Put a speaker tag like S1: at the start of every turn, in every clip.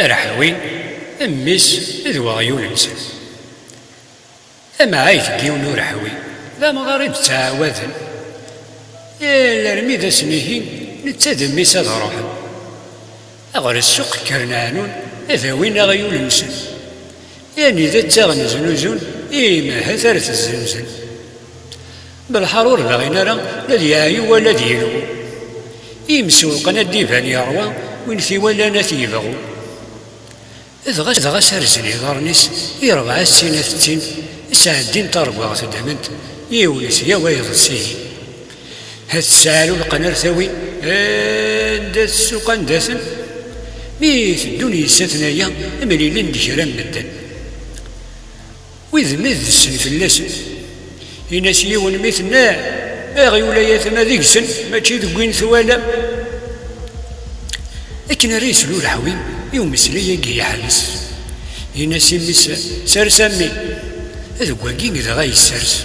S1: راحوي أميس ذو غيول نسن أما عايث ديون ورحوي لا مغارب تعاوذن إلا رميد سنيهين نتدمي ساد روحا أغر السوق كرنانون هذا وين غيول نسن يعني ذا تاغن زنوزون إيما هثرت الزنزن بالحرور باغينا راه لا ديايو ولا ديلو يمسوقنا الديفان يروى وين في ولا نثيبغو إذا سرزني ضرنيس يربع السنة التين سعدين تربع تدمنت يولس يا ويض السيه هاد السعال القنر ثوي دا السوقان داسن ميت الدنيا ستنايا مليلين دجران مدن وإذ مذ السن في اللسن إناس يون مثلنا أغي ولايات ما ذيك سن ماشي ذوين ثوالا لكن ريس لو الحويم يوم مسلي يجي حالس إناس يمس سرسمي هذا واقين إذا غاي السرس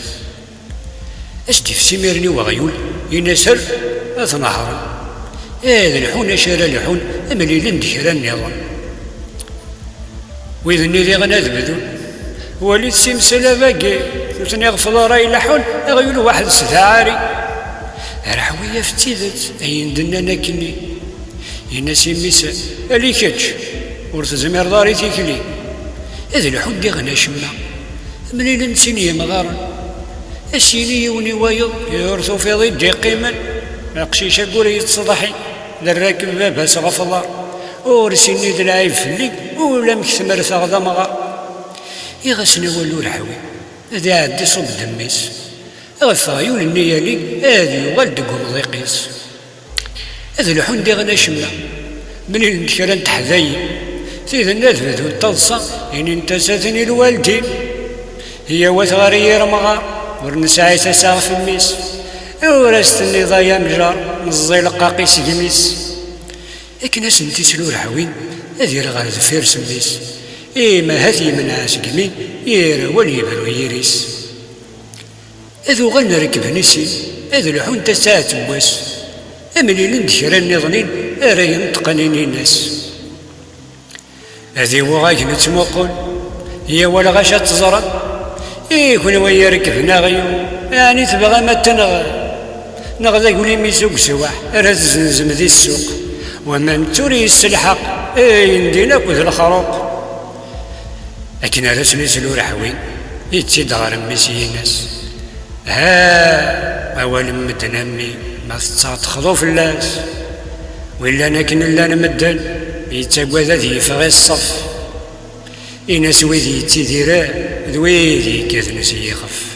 S1: أشتي في سميرني وغيول ينسر أثنهر هذا الحون شارع الحون أمليلين دشرا النظام وإذا نيري غنذبذو وليد سمسلا باقي ثني غفل راي لحون غيول واحد ستعاري رحوية فتيدت أين دنا ناكني يناس يمس ألي كاتش ورث زمير داري تيكلي هذا الحون دي غنا شمنا منين نسيني مغارا السيني ونوايض يورثو في ضيد دي قيما قشيشة قوري يتصضحي للراكب بابها سغفضار ورسيني دلعيب فلي ولا مكتمر ثغضا مغار يغسنا ولو الحوي هذا عدي صب دميس غف عيون النيالي هذا يغال دقهم ضيقيس هذا الحون دي غنا شمنا منين نشران تحذاي سيد الناس ذو التضصى إن انتسثني الوالدين هي وثغرير مغار ورنسعي تساغ في الميس ورست النضايا مجار نزيل قاقيس قميس لكن اسنتي سلو الحوين هذي رغار ذفير سميس إيما هذي من عاس قمين يرى وليبرو يريس اذو غلنا ركب نسي اذو الحون تساعت بواس املي لندشر النظنين ارى ينطقنين الناس هذي وغايك نتموقل هي ولا غاشا تزرد يكون ويا ركبنا غيو يعني تبغى ما نغدا يقولي ميسوق سواح راه تزنزم ذي السوق ومن توري السلحق يندينا كذ الخروق لكن رسمي سلو رحوين يتسيد غير ميسي ناس ها أول مدنمي ما تخضو في الناس ولا نكن لا نمدن يتساقوا ذي فغي الصف إناس ويدي تيديرا ذويدي كذا نسي يخف